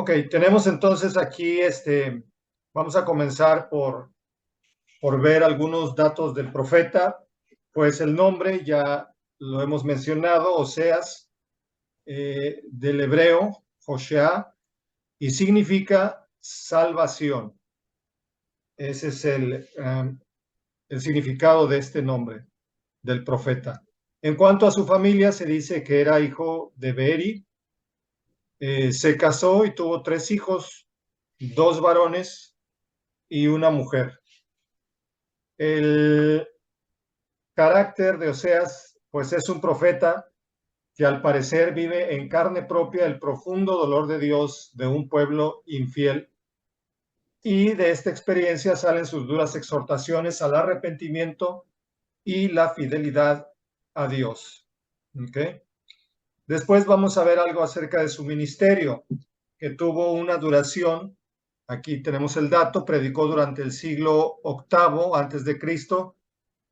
Ok, tenemos entonces aquí, vamos a comenzar por ver algunos datos del profeta. Pues el nombre ya lo hemos mencionado, Oseas, del hebreo, Hoshea, y significa salvación. Ese es el significado de este nombre del profeta. En cuanto a su familia, se dice que era hijo de Beeri. Se casó y tuvo 3 hijos, 2 varones y una mujer. El carácter de Oseas, pues es un profeta que al parecer vive en carne propia el profundo dolor de Dios de un pueblo infiel, y de esta experiencia salen sus duras exhortaciones al arrepentimiento y la fidelidad a Dios. ¿Okay? Después vamos a ver algo acerca de su ministerio, que tuvo una duración. Aquí tenemos el dato: predicó durante el siglo VIII antes de Cristo,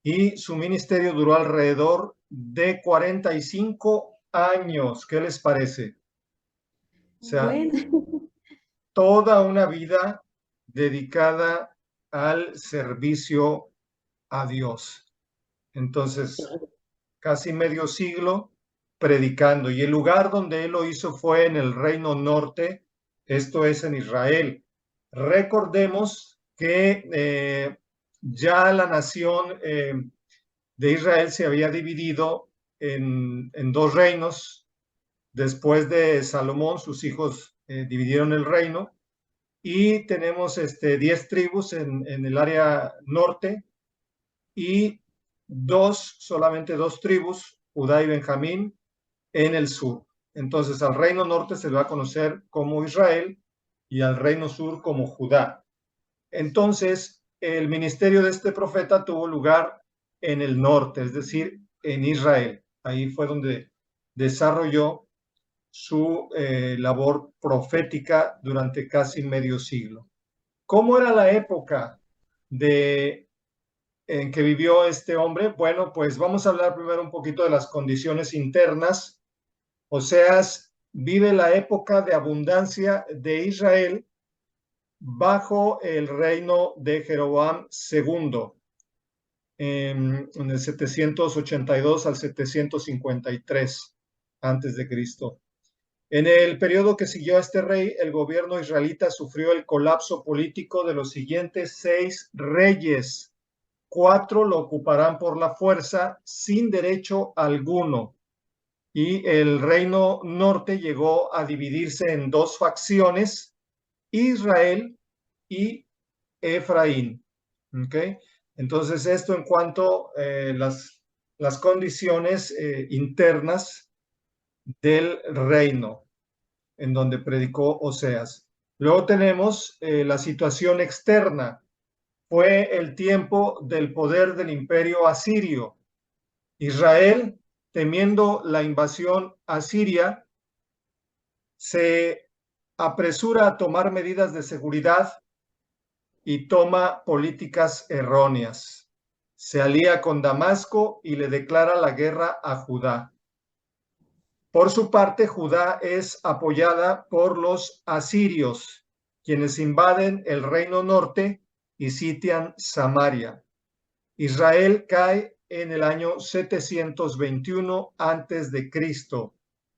y su ministerio duró alrededor de 45 años. ¿Qué les parece? O sea, Bueno, toda una vida dedicada al servicio a Dios. Entonces, casi medio siglo predicando. Y el lugar donde él lo hizo fue en el Reino Norte, esto es en Israel. Recordemos que ya la nación de Israel se había dividido en 2 reinos. Después de Salomón, sus hijos dividieron el reino, y tenemos 10 tribus en el área norte, y solamente 2 tribus, Judá y Benjamín, en el sur. Entonces al reino norte se le va a conocer como Israel y al reino sur como Judá. Entonces el ministerio de este profeta tuvo lugar en el norte, es decir, en Israel. Ahí fue donde desarrolló su labor profética durante casi medio siglo. ¿Cómo era la época en que vivió este hombre? Bueno, pues vamos a hablar primero un poquito de las condiciones internas. Oseas vive la época de abundancia de Israel bajo el reino de Jeroboam II, en el 782 al 753 antes de Cristo. En el periodo que siguió a este rey, el gobierno israelita sufrió el colapso político de los siguientes 6 reyes. 4 lo ocuparán por la fuerza sin derecho alguno. Y el reino norte llegó a dividirse en 2 facciones: Israel y Efraín. ¿Okay? Entonces, esto en cuanto a las condiciones internas del reino en donde predicó Oseas. Luego tenemos la situación externa. Fue el tiempo del poder del imperio asirio. Israel, temiendo la invasión asiria, se apresura a tomar medidas de seguridad y toma políticas erróneas. Se alía con Damasco y le declara la guerra a Judá. Por su parte, Judá es apoyada por los asirios, quienes invaden el reino norte y sitian Samaria. Israel cae en el año 721 antes de Cristo.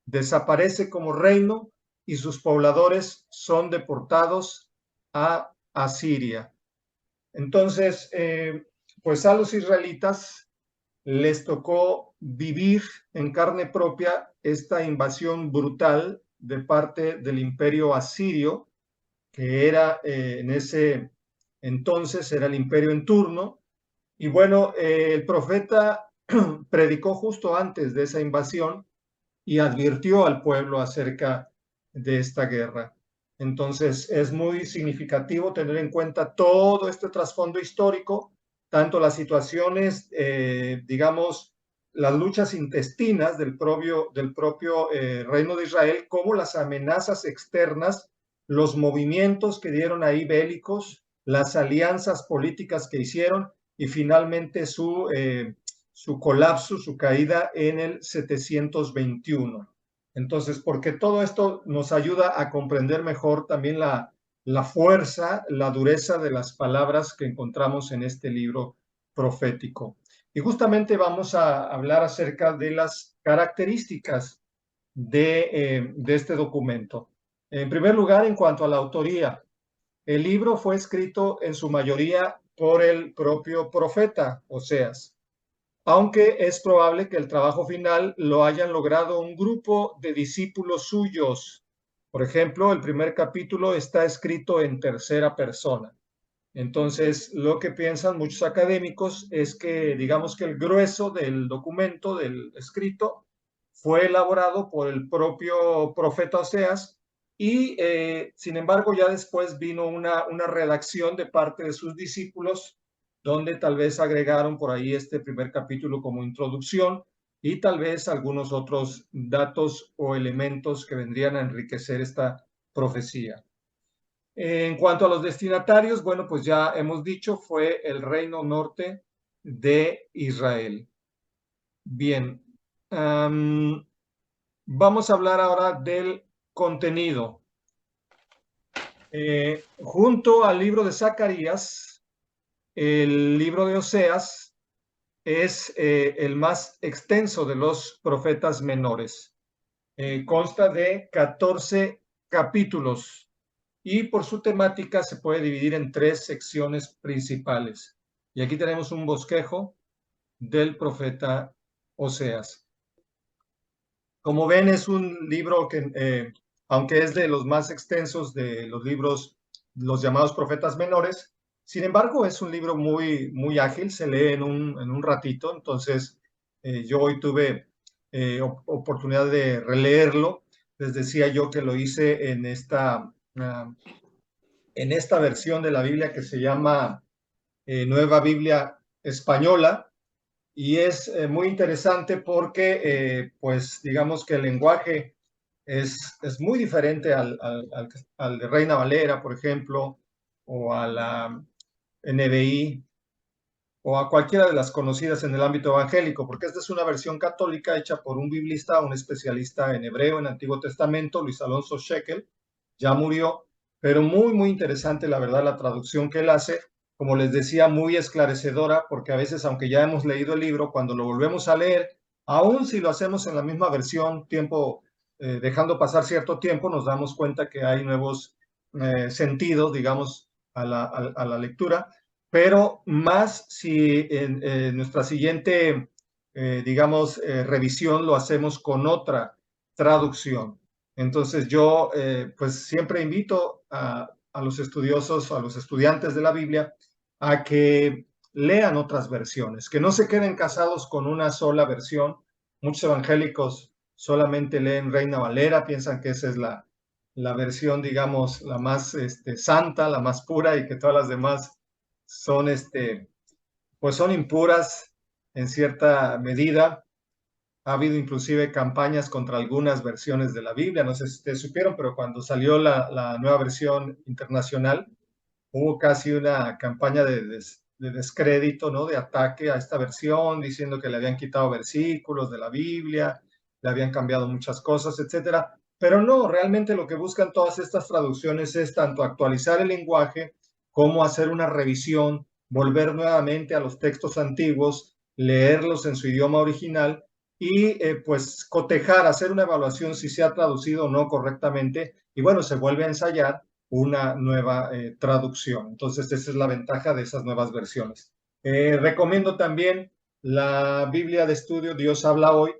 Desaparece como reino y sus pobladores son deportados a Asiria. Entonces, pues a los israelitas les tocó vivir en carne propia esta invasión brutal de parte del imperio asirio, que era en ese entonces era el imperio en turno. Y bueno, el profeta predicó justo antes de esa invasión y advirtió al pueblo acerca de esta guerra. Entonces, es muy significativo tener en cuenta todo este trasfondo histórico, tanto las situaciones, digamos, las luchas intestinas del propio reino de Israel, como las amenazas externas, los movimientos que dieron ahí bélicos, las alianzas políticas que hicieron, y finalmente su colapso, su caída en el 721. Entonces, porque todo esto nos ayuda a comprender mejor también la fuerza, la dureza de las palabras que encontramos en este libro profético. Y justamente vamos a hablar acerca de las características de este documento. En primer lugar, en cuanto a la autoría, el libro fue escrito en su mayoría por el propio profeta Oseas, aunque es probable que el trabajo final lo hayan logrado un grupo de discípulos suyos. Por ejemplo, el primer capítulo está escrito en tercera persona. Entonces, lo que piensan muchos académicos es que, digamos que el grueso del documento, del escrito, fue elaborado por el propio profeta Oseas y, sin embargo, ya después vino una redacción de parte de sus discípulos, donde tal vez agregaron por ahí este primer capítulo como introducción y tal vez algunos otros datos o elementos que vendrían a enriquecer esta profecía. En cuanto a los destinatarios, bueno, pues ya hemos dicho, fue el Reino Norte de Israel. Bien, vamos a hablar ahora del contenido. Junto al libro de Zacarías, el libro de Oseas es el más extenso de los profetas menores. Consta de 14 capítulos y por su temática se puede dividir en 3 secciones principales. Y aquí tenemos un bosquejo del profeta Oseas. Como ven, es un libro que, aunque es de los más extensos de los libros, los llamados profetas menores, sin embargo, es un libro muy ágil, se lee en un ratito. Entonces, yo hoy tuve oportunidad de releerlo. Les decía yo que lo hice en esta versión de la Biblia que se llama Nueva Biblia Española, y es muy interesante porque, pues, digamos que el lenguaje es muy diferente al de Reina Valera, por ejemplo, o a la NBI, o a cualquiera de las conocidas en el ámbito evangélico, porque esta es una versión católica hecha por un biblista, un especialista en hebreo, en Antiguo Testamento, Luis Alonso Shekel, ya murió, pero muy interesante, la verdad, la traducción que él hace, como les decía, muy esclarecedora, porque a veces, aunque ya hemos leído el libro, cuando lo volvemos a leer, aun si lo hacemos en la misma versión, dejando pasar cierto tiempo, nos damos cuenta que hay nuevos sentidos, digamos, a la lectura, pero más si en nuestra siguiente, digamos, revisión lo hacemos con otra traducción. Entonces yo, pues siempre invito a los estudiosos, a los estudiantes de la Biblia, a que lean otras versiones, que no se queden casados con una sola versión. Muchos evangélicos solamente leen Reina Valera, piensan que esa es la versión, digamos, la más santa, la más pura, y que todas las demás son, pues son impuras en cierta medida. Ha habido inclusive campañas contra algunas versiones de la Biblia. No sé si ustedes supieron, pero cuando salió la nueva versión internacional, hubo casi una campaña de descrédito, ¿no? De ataque a esta versión, diciendo que le habían quitado versículos de la Biblia, le habían cambiado muchas cosas, etcétera. Pero no, realmente lo que buscan todas estas traducciones es tanto actualizar el lenguaje como hacer una revisión, volver nuevamente a los textos antiguos, leerlos en su idioma original y pues cotejar, hacer una evaluación si se ha traducido o no correctamente, y bueno, se vuelve a ensayar una nueva traducción. Entonces, esa es la ventaja de esas nuevas versiones. Recomiendo también la Biblia de estudio Dios habla hoy,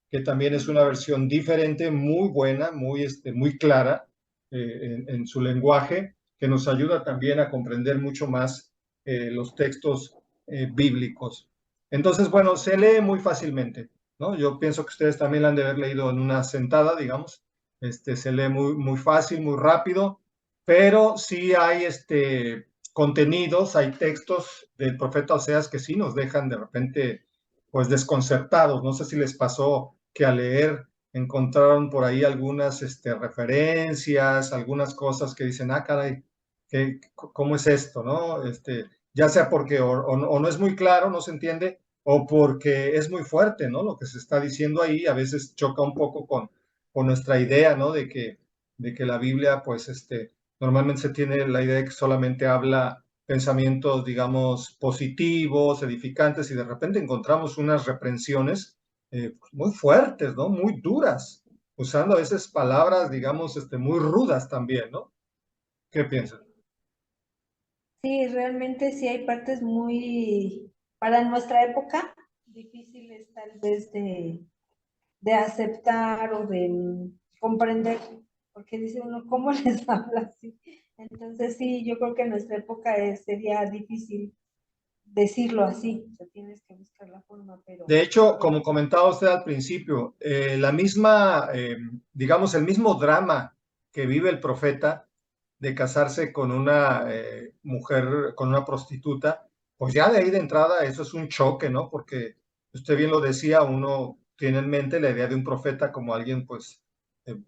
que también es una versión diferente, muy buena, muy clara en su lenguaje, que nos ayuda también a comprender mucho más los textos bíblicos. Entonces, bueno, se lee muy fácilmente, ¿no? Yo pienso que ustedes también la han de haber leído en una sentada, digamos. Se lee muy fácil, muy rápido, pero sí hay contenidos, hay textos del profeta Oseas que sí nos dejan de repente pues desconcertados. No sé si les pasó que al leer encontraron por ahí algunas referencias, algunas cosas que dicen, ah, caray, ¿cómo es esto? ¿No? Ya sea porque o no es muy claro, no se entiende, o porque es muy fuerte, ¿no? Lo que se está diciendo ahí a veces choca un poco o nuestra idea, ¿no? De que la Biblia, pues, normalmente se tiene la idea de que solamente habla pensamientos, digamos, positivos, edificantes, y de repente encontramos unas reprensiones muy fuertes, ¿no? Muy duras, usando a veces palabras, digamos, muy rudas también, ¿no? ¿Qué piensas? Sí, realmente sí hay partes muy, para nuestra época, difíciles tal vez de aceptar o de comprender, porque dice uno, ¿cómo les habla así? Entonces sí, yo creo que en nuestra época sería difícil decirlo así, o sea, tienes que buscar la forma, De hecho, pero como comentaba usted al principio, la misma, digamos, el mismo drama que vive el profeta de casarse con una mujer, con una prostituta, pues ya de ahí de entrada eso es un choque, ¿no? Porque usted bien lo decía, uno tiene en mente la idea de un profeta como alguien, pues,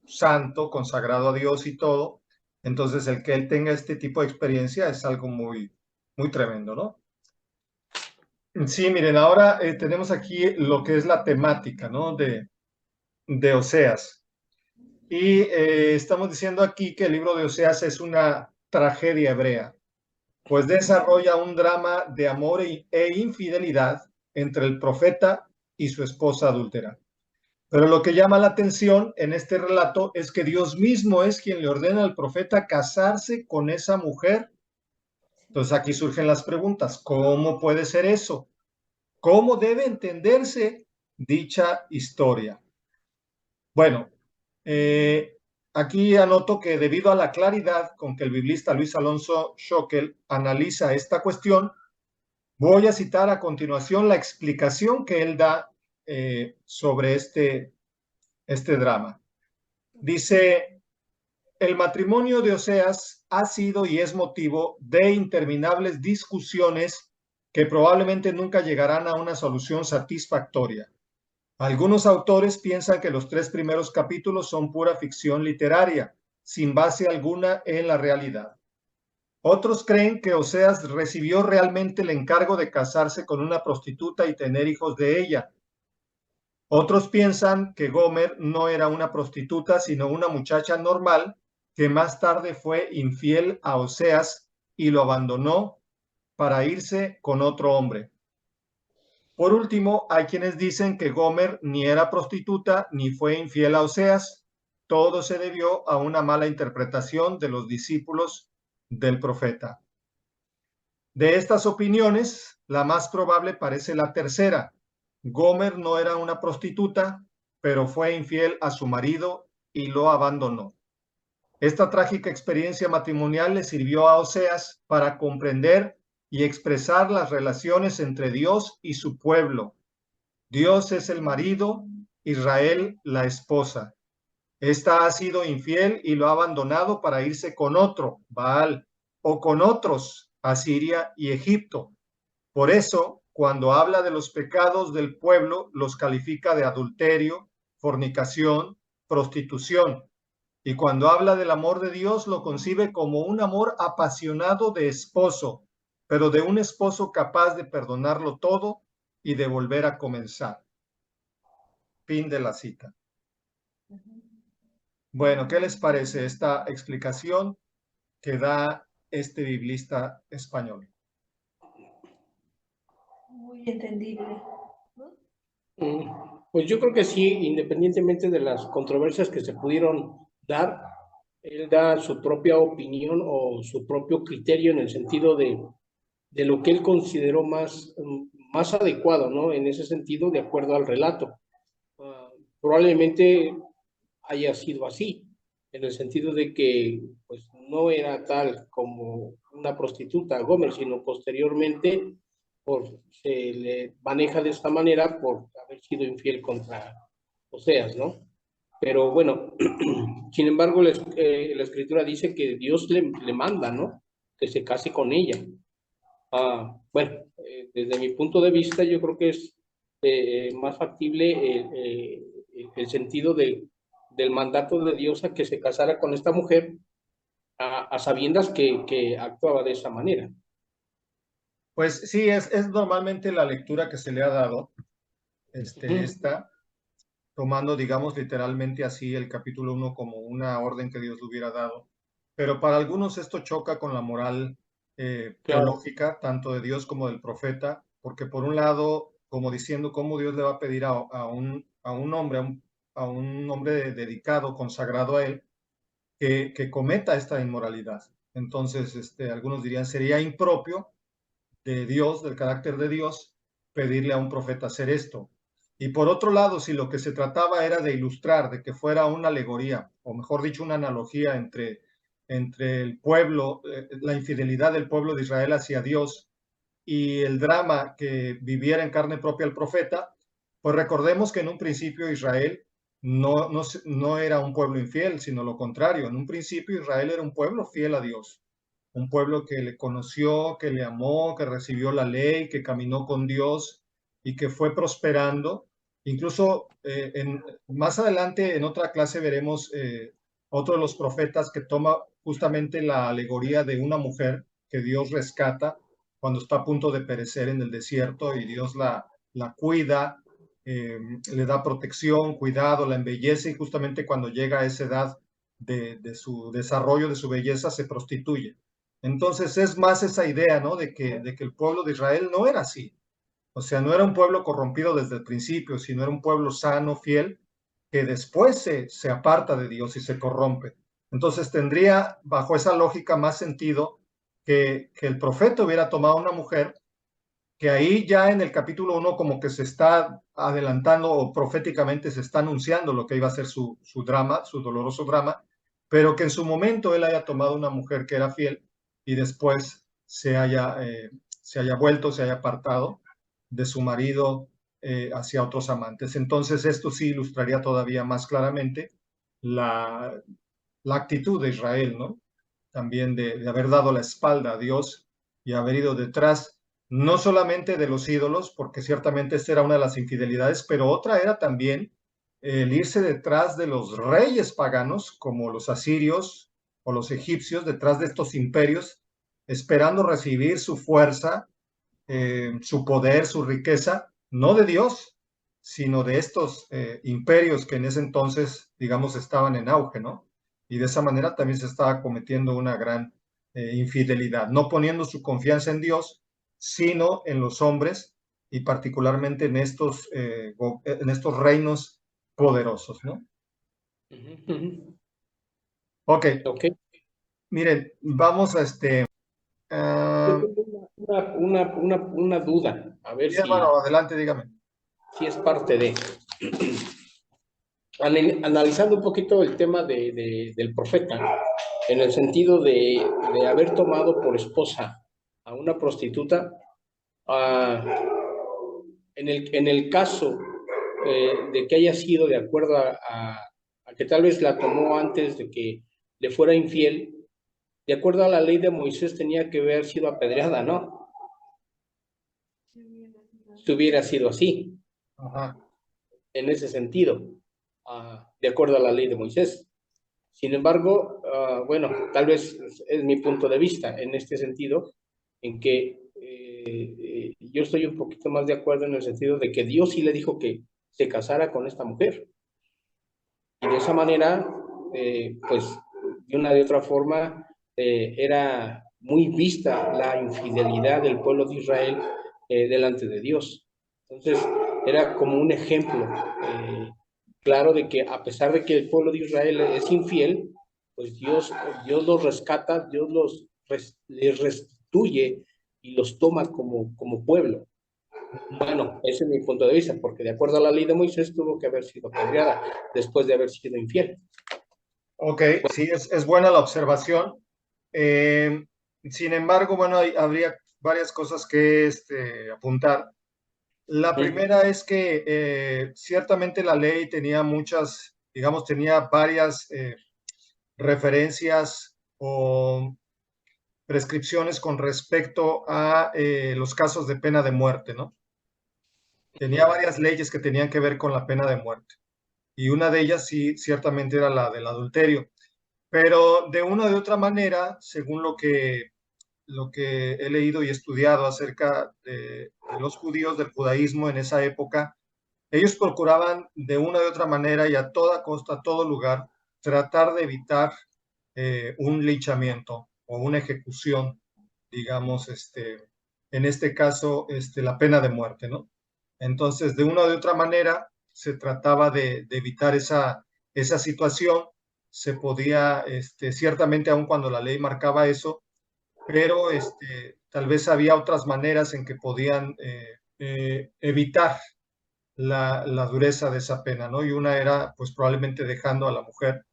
santo, consagrado a Dios y todo. Entonces, el que él tenga este tipo de experiencia es algo muy, muy tremendo, ¿no? Sí, miren, ahora tenemos aquí lo que es la temática, ¿no? De Oseas. Y estamos diciendo aquí que el libro de Oseas es una tragedia hebrea, pues desarrolla un drama de amor e infidelidad entre el profeta y su esposa adúltera. Pero lo que llama la atención en este relato es que Dios mismo es quien le ordena al profeta casarse con esa mujer. Entonces aquí surgen las preguntas, ¿cómo puede ser eso? ¿Cómo debe entenderse dicha historia? Bueno, aquí anoto que debido a la claridad con que el biblista Luis Alonso Schockel analiza esta cuestión, voy a citar a continuación la explicación que él da sobre este drama. Dice, el matrimonio de Oseas ha sido y es motivo de interminables discusiones que probablemente nunca llegarán a una solución satisfactoria. Algunos autores piensan que los 3 primeros capítulos son pura ficción literaria, sin base alguna en la realidad. Otros creen que Oseas recibió realmente el encargo de casarse con una prostituta y tener hijos de ella. Otros piensan que Gomer no era una prostituta, sino una muchacha normal que más tarde fue infiel a Oseas y lo abandonó para irse con otro hombre. Por último, hay quienes dicen que Gomer ni era prostituta ni fue infiel a Oseas. Todo se debió a una mala interpretación de los discípulos del profeta. De estas opiniones, la más probable parece la tercera. Gomer no era una prostituta, pero fue infiel a su marido y lo abandonó. Esta trágica experiencia matrimonial le sirvió a Oseas para comprender y expresar las relaciones entre Dios y su pueblo. Dios es el marido, Israel la esposa. Esta ha sido infiel y lo ha abandonado para irse con otro, Baal, o con otros, Asiria y Egipto. Por eso, cuando habla de los pecados del pueblo, los califica de adulterio, fornicación, prostitución. Y cuando habla del amor de Dios, lo concibe como un amor apasionado de esposo, pero de un esposo capaz de perdonarlo todo y de volver a comenzar. Fin de la cita. Bueno, ¿qué les parece esta explicación que da este biblista español? muy entendible, ¿no? Mm, Pues yo creo que sí, independientemente de las controversias que se pudieron dar, él da su propia opinión o su propio criterio en el sentido de lo que él consideró más adecuado, ¿no? En ese sentido, de acuerdo al relato. Probablemente haya sido así, en el sentido de que pues, no era tal como una prostituta Gómez, sino posteriormente se le maneja de esta manera por haber sido infiel contra Oseas, ¿no? Pero bueno, sin embargo, la escritura dice que Dios le manda, ¿no? Que se case con ella. Bueno, desde mi punto de vista, yo creo que es más factible el sentido del mandato de Dios a que se casara con esta mujer a sabiendas que actuaba de esa manera. Pues sí, es normalmente la lectura que se le ha dado, Uh -huh. esta. tomando, digamos, literalmente así el capítulo 1 como una orden que Dios le hubiera dado. Pero para algunos esto choca con la moral Claro. teológica, tanto de Dios como del profeta, porque por un lado, como diciendo cómo Dios le va a pedir a un hombre, a un hombre dedicado, consagrado a él, que cometa esta inmoralidad. Entonces, algunos dirían, sería impropio de Dios, del carácter de Dios, pedirle a un profeta hacer esto. Y por otro lado, si lo que se trataba era de ilustrar, de que fuera una alegoría, o mejor dicho, una analogía entre el pueblo, la infidelidad del pueblo de Israel hacia Dios y el drama que viviera en carne propia el profeta, pues recordemos que en un principio Israel no era un pueblo infiel, sino lo contrario. En un principio Israel era un pueblo fiel a Dios, un pueblo que le conoció, que le amó, que recibió la ley, que caminó con Dios y que fue prosperando. Incluso más adelante en otra clase veremos otro de los profetas que toma justamente la alegoría de una mujer que Dios rescata cuando está a punto de perecer en el desierto y Dios la cuida, le da protección, cuidado, la embellece y justamente cuando llega a esa edad de su desarrollo, de su belleza, se prostituye. Entonces es más esa idea, ¿no? De que el pueblo de Israel no era así. O sea, no era un pueblo corrompido desde el principio, sino era un pueblo sano, fiel, que después se aparta de Dios y se corrompe. Entonces tendría, bajo esa lógica, más sentido que el profeta hubiera tomado una mujer, que ahí ya en el capítulo 1 como que se está adelantando o proféticamente se está anunciando lo que iba a ser su drama, su doloroso drama, pero que en su momento él haya tomado una mujer que era fiel y después se haya vuelto, se haya apartado de su marido hacia otros amantes. Entonces esto sí ilustraría todavía más claramente la, la actitud de Israel, ¿no? También de haber dado la espalda a Dios y haber ido detrás, no solamente de los ídolos, porque ciertamente esta era una de las infidelidades, pero otra era también el irse detrás de los reyes paganos, como los asirios o los egipcios, detrás de estos imperios, esperando recibir su fuerza, su poder, su riqueza, no de Dios, sino de estos imperios que en ese entonces, digamos, estaban en auge, ¿no? Y de esa manera también se estaba cometiendo una gran infidelidad, no poniendo su confianza en Dios, sino en los hombres y particularmente en estos reinos poderosos, ¿no? Ok, Ok. miren, vamos a Yo uh, tengo una duda, a ver sí, hermano, adelante, dígame. si es parte de. Analizando un poquito el tema del profeta, en el sentido de haber tomado por esposa a una prostituta, ah, en el caso de que haya sido de acuerdo a que tal vez la tomó antes de que le fuera infiel, de acuerdo a la ley de Moisés tenía que haber sido apedreada, ¿no? Si hubiera sido así, Ajá. en ese sentido, de acuerdo a la ley de Moisés. Sin embargo, bueno, tal vez es mi punto de vista en este sentido, en que yo estoy un poquito más de acuerdo en el sentido de que Dios sí le dijo que se casara con esta mujer. Y de esa manera, pues, de una de otra forma, era muy vista la infidelidad del pueblo de Israel delante de Dios. Entonces, era como un ejemplo claro de que a pesar de que el pueblo de Israel es infiel, pues Dios los rescata, les restituye y los toma como pueblo. Bueno, ese es mi punto de vista, porque de acuerdo a la ley de Moisés tuvo que haber sido apedreada después de haber sido infiel. Ok, sí, es buena la observación. Eh, Sin embargo, bueno, habría varias cosas que apuntar. La ¿Mm? primera es que ciertamente la ley tenía muchas, digamos, tenía varias referencias o prescripciones con respecto a los casos de pena de muerte, ¿no? Tenía varias leyes que tenían que ver con la pena de muerte. Y una de ellas sí, ciertamente era la del adulterio. Pero de una u otra manera, según lo que he leído y estudiado acerca de los judíos, del judaísmo en esa época, ellos procuraban de una u otra manera y a toda costa, a todo lugar, tratar de evitar un linchamiento o una ejecución, digamos, en este caso, la pena de muerte, ¿no? Entonces, de una u otra manera, se trataba de evitar esa situación. Se podía, ciertamente, aun cuando la ley marcaba eso, pero tal vez había otras maneras en que podían evitar la dureza de esa pena, ¿no? Y una era, pues probablemente dejando a la mujer,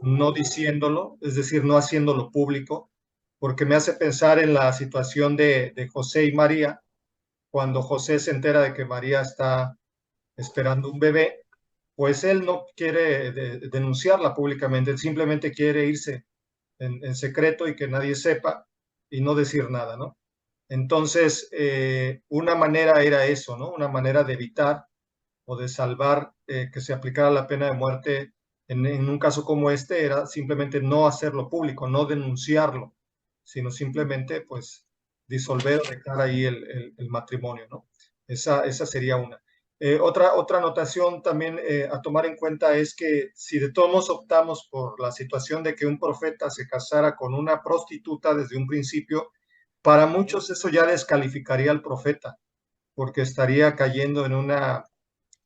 no diciéndolo, es decir, no haciéndolo público, porque me hace pensar en la situación de José y María, cuando José se entera de que María está esperando un bebé, pues él no quiere denunciarla públicamente, él simplemente quiere irse en secreto y que nadie sepa y no decir nada, ¿no? Entonces, una manera era eso, ¿no? Una manera de evitar o de salvar que se aplicara la pena de muerte en un caso como este era simplemente no hacerlo público, no denunciarlo, sino simplemente pues disolver o dejar ahí el matrimonio, ¿no? Esa sería una. Otra anotación también a tomar en cuenta es que si de todos modos optamos por la situación de que un profeta se casara con una prostituta desde un principio, para muchos eso ya descalificaría al profeta, porque estaría cayendo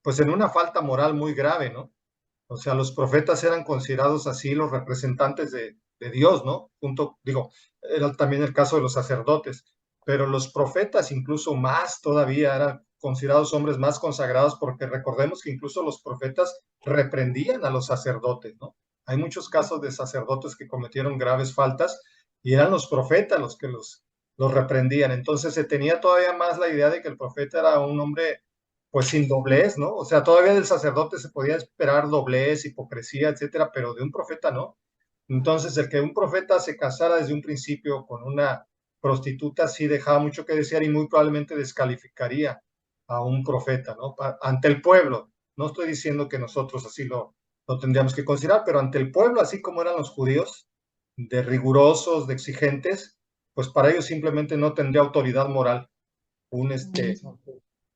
pues en una falta moral muy grave, ¿no? O sea, los profetas eran considerados así los representantes de Dios, ¿no? Digo, era también el caso de los sacerdotes, pero los profetas incluso más todavía eran considerados hombres más consagrados porque recordemos que incluso los profetas reprendían a los sacerdotes, ¿no? Hay muchos casos de sacerdotes que cometieron graves faltas y eran los profetas los que los reprendían. Entonces se tenía todavía más la idea de que el profeta era un hombre pues sin doblez, ¿no? O sea, todavía del sacerdote se podía esperar doblez, hipocresía, etcétera, pero de un profeta no. Entonces, el que un profeta se casara desde un principio con una prostituta sí dejaba mucho que desear y muy probablemente descalificaría a un profeta, ¿no? Ante el pueblo. No estoy diciendo que nosotros así lo tendríamos que considerar, pero ante el pueblo, así como eran los judíos, de rigurosos, de exigentes, pues para ellos simplemente no tendría autoridad moral un,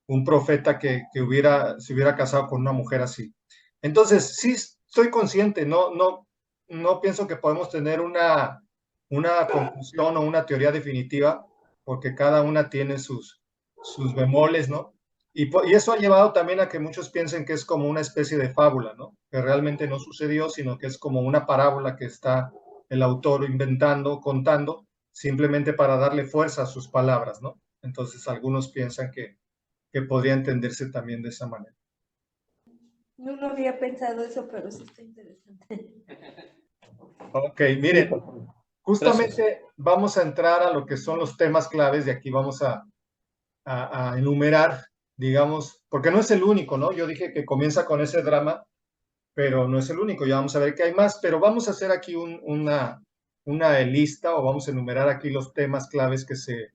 un profeta que se hubiera casado con una mujer así. Entonces, sí, estoy consciente, no pienso que podemos tener una conclusión o una teoría definitiva, porque cada una tiene sus bemoles, ¿no? Y eso ha llevado también a que muchos piensen que es como una especie de fábula, ¿no? Que realmente no sucedió, sino que es como una parábola que está el autor inventando, contando, simplemente para darle fuerza a sus palabras, ¿no? Entonces, algunos piensan que podría entenderse también de esa manera. No lo había pensado eso, pero sí está interesante. Ok, miren, justamente vamos a entrar a lo que son los temas claves, de aquí vamos a enumerar, digamos, porque no es el único, ¿no? Yo dije que comienza con ese drama, pero no es el único, ya vamos a ver que hay más, pero vamos a hacer aquí una lista o vamos a enumerar aquí los temas claves que se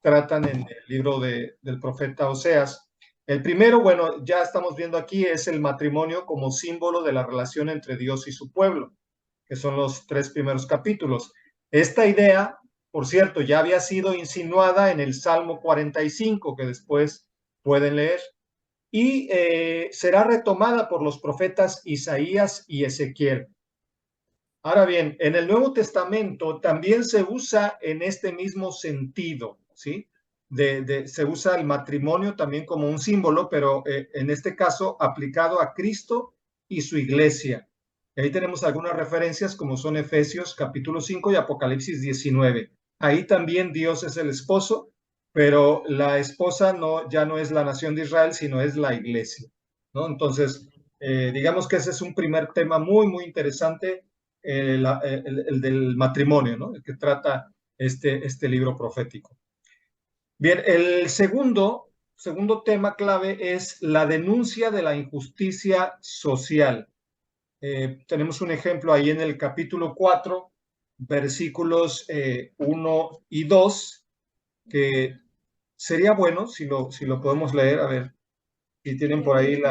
tratan en el libro del profeta Oseas. El primero, bueno, ya estamos viendo aquí, es el matrimonio como símbolo de la relación entre Dios y su pueblo, que son los 3 primeros capítulos. Esta idea, por cierto, ya había sido insinuada en el Salmo 45, que después pueden leer, y será retomada por los profetas Isaías y Ezequiel. Ahora bien, en el Nuevo Testamento también se usa en este mismo sentido, ¿sí? Se usa el matrimonio también como un símbolo, pero en este caso aplicado a Cristo y su iglesia. Y ahí tenemos algunas referencias como son Efesios capítulo 5 y Apocalipsis 19. Ahí también Dios es el esposo, pero la esposa ya no es la nación de Israel, sino es la iglesia, ¿no? Entonces, digamos que ese es un primer tema muy, muy interesante, el del matrimonio, ¿no? El que trata este libro profético. Bien, el segundo tema clave es la denuncia de la injusticia social. Tenemos un ejemplo ahí en el capítulo 4, versículos 1 y 2, que sería bueno si lo podemos leer. A ver, si tienen por ahí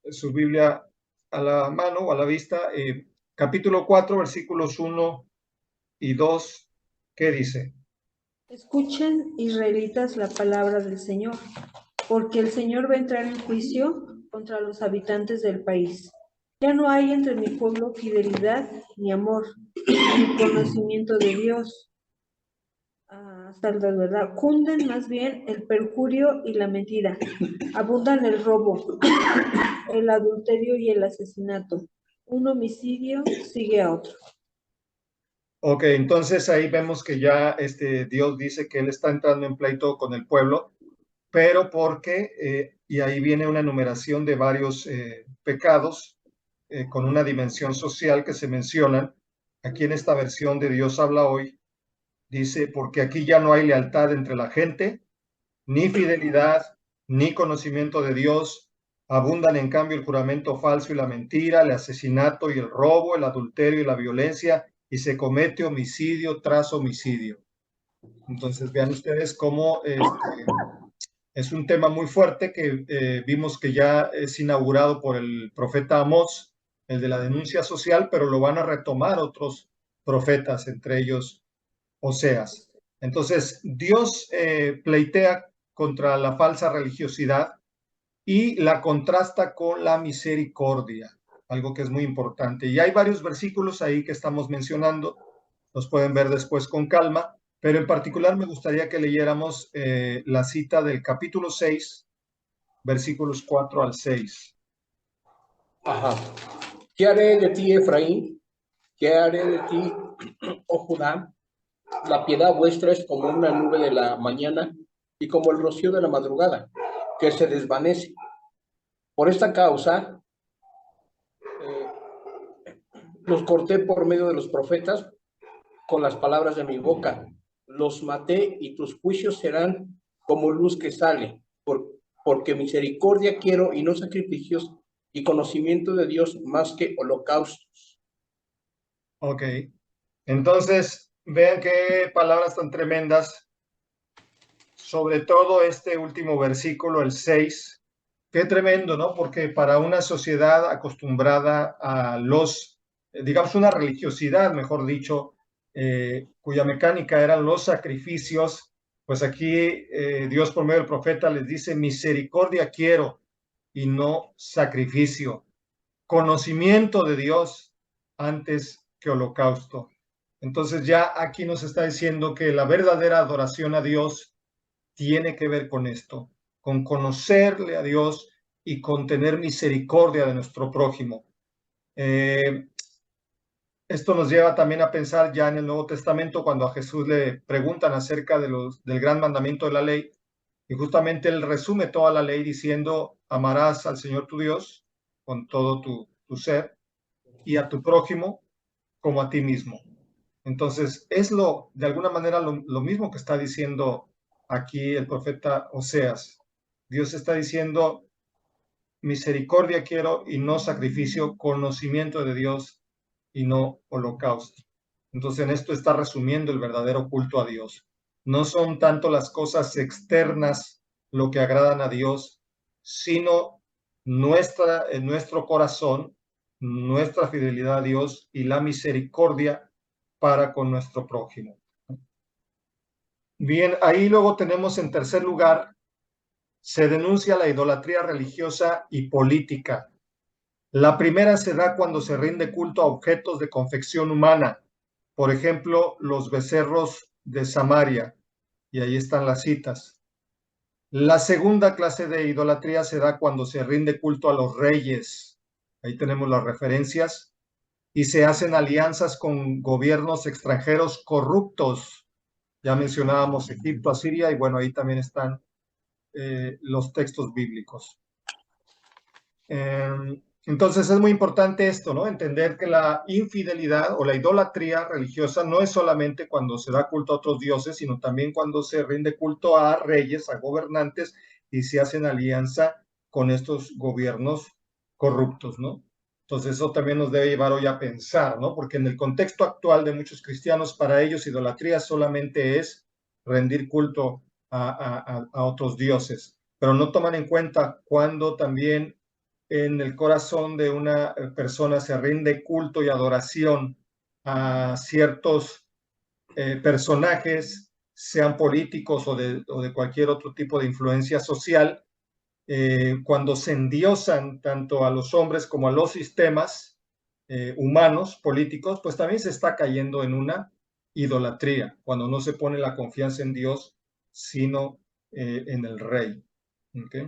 su Biblia a la mano o a la vista. Capítulo 4, versículos 1 y 2, ¿qué dice? Escuchen, israelitas, la palabra del Señor, porque el Señor va a entrar en juicio contra los habitantes del país. Ya no hay entre mi pueblo fidelidad ni amor, ni conocimiento de Dios. Hasta la verdad, cunden más bien el perjurio y la mentira. Abundan el robo, el adulterio y el asesinato. Un homicidio sigue a otro. Ok, entonces ahí vemos que ya Dios dice que Él está entrando en pleito con el pueblo, pero porque, y ahí viene una enumeración de varios pecados con una dimensión social que se mencionan. Aquí en esta versión de Dios habla hoy, dice, porque aquí ya no hay lealtad entre la gente, ni fidelidad, ni conocimiento de Dios. Abundan en cambio el juramento falso y la mentira, el asesinato y el robo, el adulterio y la violencia, y se comete homicidio tras homicidio. Entonces vean ustedes cómo es un tema muy fuerte que vimos que ya es inaugurado por el profeta Amós, el de la denuncia social, pero lo van a retomar otros profetas, entre ellos Oseas. Entonces, Dios pleitea contra la falsa religiosidad y la contrasta con la misericordia, algo que es muy importante. Y hay varios versículos ahí que estamos mencionando, los pueden ver después con calma, pero en particular me gustaría que leyéramos la cita del capítulo 6, versículos 4 al 6. Ajá. ¿Qué haré de ti, Efraín? ¿Qué haré de ti, oh Judá? La piedad vuestra es como una nube de la mañana y como el rocío de la madrugada, que se desvanece. Por esta causa, los corté por medio de los profetas con las palabras de mi boca. Los maté y tus juicios serán como luz que sale, porque misericordia quiero y no sacrificios, y conocimiento de Dios más que holocaustos. Ok, entonces vean qué palabras tan tremendas, sobre todo este último versículo, el 6. Qué tremendo, ¿no? Porque para una sociedad acostumbrada a digamos, una religiosidad, mejor dicho, cuya mecánica eran los sacrificios, pues aquí Dios por medio del profeta les dice, misericordia quiero y no sacrificio, conocimiento de Dios antes que holocausto. Entonces ya aquí nos está diciendo que la verdadera adoración a Dios tiene que ver con esto, con conocerle a Dios y con tener misericordia de nuestro prójimo. Esto nos lleva también a pensar ya en el Nuevo Testamento cuando a Jesús le preguntan acerca del gran mandamiento de la ley y justamente él resume toda la ley diciendo amarás al Señor tu Dios con todo tu ser y a tu prójimo como a ti mismo. Entonces, es de alguna manera lo mismo que está diciendo aquí el profeta Oseas. Dios está diciendo, misericordia quiero y no sacrificio, conocimiento de Dios y no holocausto. Entonces, en esto está resumiendo el verdadero culto a Dios. No son tanto las cosas externas lo que agradan a Dios, sino en nuestro corazón, nuestra fidelidad a Dios y la misericordia para con nuestro prójimo. Bien, ahí luego tenemos en tercer lugar, se denuncia la idolatría religiosa y política. La primera se da cuando se rinde culto a objetos de confección humana, por ejemplo, los becerros de Samaria, y ahí están las citas. La segunda clase de idolatría se da cuando se rinde culto a los reyes, ahí tenemos las referencias, y se hacen alianzas con gobiernos extranjeros corruptos. Ya mencionábamos Egipto, Asiria, y bueno, ahí también están los textos bíblicos. Entonces es muy importante esto, ¿no? Entender que la infidelidad o la idolatría religiosa no es solamente cuando se da culto a otros dioses, sino también cuando se rinde culto a reyes, a gobernantes, y se hacen alianza con estos gobiernos corruptos, ¿no? Entonces eso también nos debe llevar hoy a pensar, ¿no? Porque en el contexto actual de muchos cristianos, para ellos idolatría solamente es rendir culto a otros dioses, pero no toman en cuenta cuando también en el corazón de una persona se rinde culto y adoración a ciertos personajes, sean políticos o de cualquier otro tipo de influencia social, cuando se endiosan tanto a los hombres como a los sistemas humanos, políticos, pues también se está cayendo en una idolatría, cuando no se pone la confianza en Dios, sino en el rey. ¿Okay?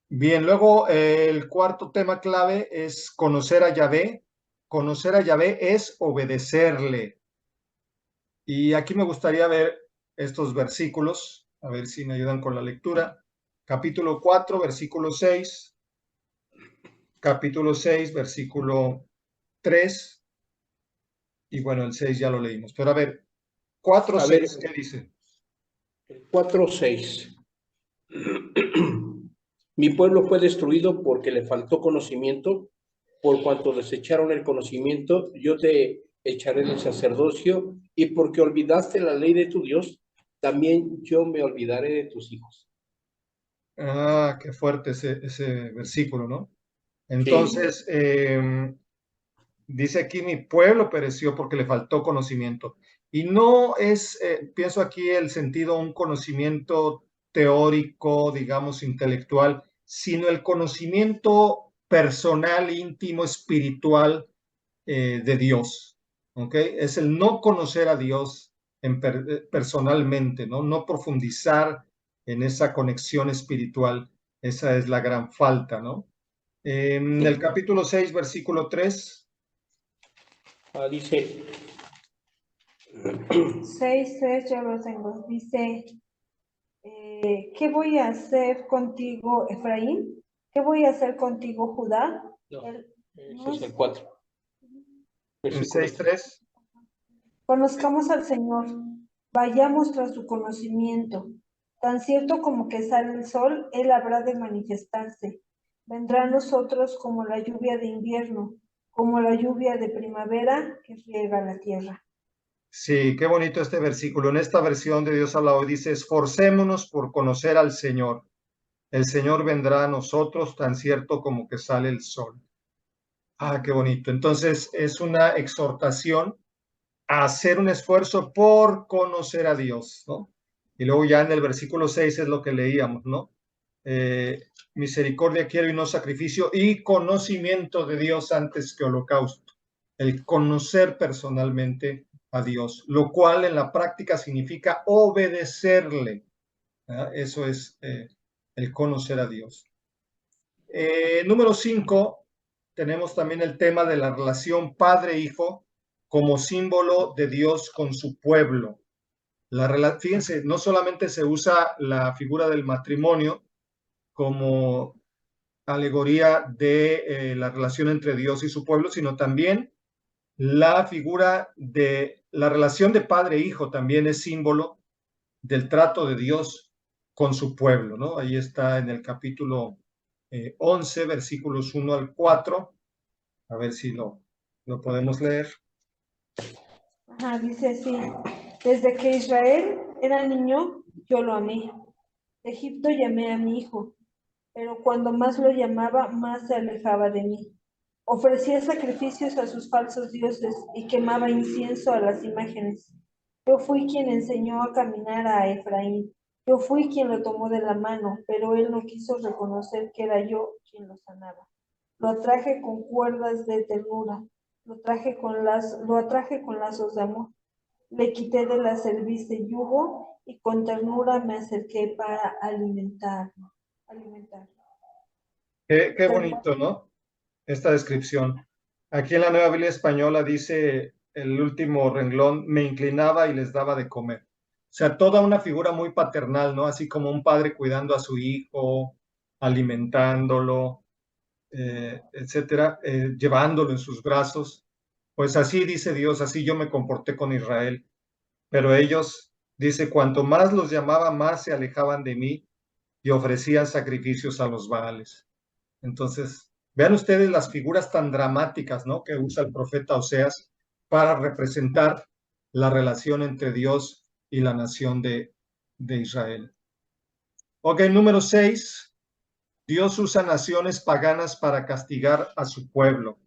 Bien, luego el cuarto tema clave es conocer a Yahvé. Conocer a Yahvé es obedecerle. Y aquí me gustaría ver estos versículos, a ver si me ayudan con la lectura. Capítulo 4, versículo 6. Capítulo 6, versículo 3. Y bueno, el 6 ya lo leímos. Pero a ver, 4, 6, ¿qué dice? El 4:6. Mi pueblo fue destruido porque le faltó conocimiento, por cuanto desecharon el conocimiento, yo te echaré del sacerdocio, y porque olvidaste la ley de tu Dios, también yo me olvidaré de tus hijos. Ah, qué fuerte ese versículo, ¿no? Sí. Entonces, dice aquí, mi pueblo pereció porque le faltó conocimiento. Y no es, pienso aquí el sentido, un conocimiento teórico, digamos, intelectual, sino el conocimiento personal, íntimo, espiritual de Dios. ¿Ok? Es el no conocer a Dios personalmente, ¿no? No profundizar en esa conexión espiritual. Esa es la gran falta, ¿no? En el capítulo 6, versículo 3. Dice, 6:3 yo lo tengo. Dice, ¿qué voy a hacer contigo, Efraín? ¿Qué voy a hacer contigo, Judá? no, ese No es el es- 4. En Versículo 6:3. Conozcamos al Señor, vayamos tras su conocimiento. Tan cierto como que sale el sol, Él habrá de manifestarse. Vendrá a nosotros como la lluvia de invierno, como la lluvia de primavera que riega la tierra. Sí, qué bonito este versículo. En esta versión de Dios habla hoy dice, esforcémonos por conocer al Señor. El Señor vendrá a nosotros tan cierto como que sale el sol. Ah, qué bonito. Entonces es una exhortación a hacer un esfuerzo por conocer a Dios, ¿no? Y luego ya en el versículo 6 es lo que leíamos, ¿no? Misericordia quiero y no sacrificio, y conocimiento de Dios antes que holocausto. El conocer personalmente a Dios, lo cual en la práctica significa obedecerle. ¿Verdad? Eso es el conocer a Dios. Número 5, tenemos también el tema de la relación padre-hijo como símbolo de Dios con su pueblo. Fíjense, no solamente se usa la figura del matrimonio como alegoría de la relación entre Dios y su pueblo, sino también la figura de la relación de padre-hijo también es símbolo del trato de Dios con su pueblo, ¿no? Ahí está en el capítulo 11, versículos 1 al 4. A ver si lo podemos leer. Ajá, dice así, desde que Israel era niño, yo lo amé. De Egipto llamé a mi hijo, pero cuando más lo llamaba, más se alejaba de mí. Ofrecía sacrificios a sus falsos dioses y quemaba incienso a las imágenes. Yo fui quien enseñó a caminar a Efraín. Yo fui quien lo tomó de la mano, pero él no quiso reconocer que era yo quien lo sanaba. Lo atraje con cuerdas de ternura, lo atraje con lazos de amor. Le quité de la cerviz de yugo y con ternura me acerqué para alimentarlo. Qué bonito, ¿no? Esta descripción. Aquí en la Nueva Biblia Española dice el último renglón, me inclinaba y les daba de comer. O sea, toda una figura muy paternal, ¿no? Así como un padre cuidando a su hijo, alimentándolo, etcétera, llevándolo en sus brazos. Pues así dice Dios, así yo me comporté con Israel. Pero ellos, dice, cuanto más los llamaba, más se alejaban de mí y ofrecían sacrificios a los Baales. Entonces, vean ustedes las figuras tan dramáticas, ¿no? Que usa el profeta Oseas para representar la relación entre Dios y la nación de Israel. Ok, número 6. Dios usa naciones paganas para castigar a su pueblo.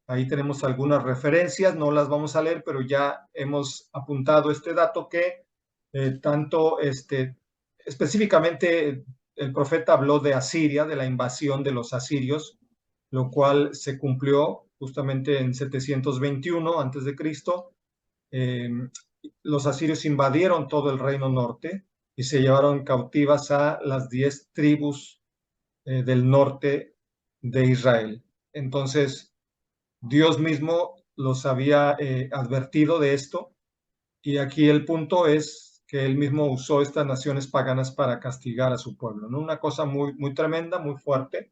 Ahí tenemos algunas referencias, no las vamos a leer, pero ya hemos apuntado este dato que tanto específicamente el profeta habló de Asiria, de la invasión de los asirios, lo cual se cumplió justamente en 721 antes de Cristo. Los asirios invadieron todo el reino norte y se llevaron cautivas a las 10 tribus del norte de Israel. Entonces, Dios mismo los había advertido de esto, y aquí el punto es que él mismo usó estas naciones paganas para castigar a su pueblo, ¿no? Una cosa muy, muy tremenda, muy fuerte,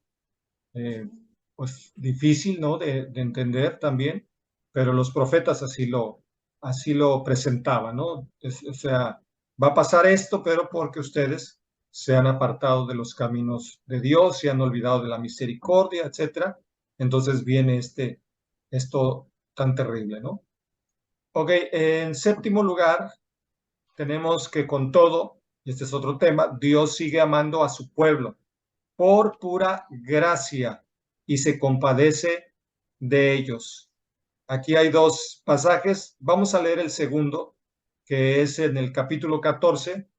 pues difícil, ¿no? de entender también, pero los profetas así lo presentaban, ¿no? O sea, va a pasar esto, pero porque ustedes se han apartado de los caminos de Dios, se han olvidado de la misericordia, etcétera. Entonces viene esto tan terrible, ¿no? Ok, en séptimo lugar, tenemos que con todo, y este es otro tema, Dios sigue amando a su pueblo por pura gracia y se compadece de ellos. Aquí hay dos pasajes. Vamos a leer el segundo, que es en el capítulo 14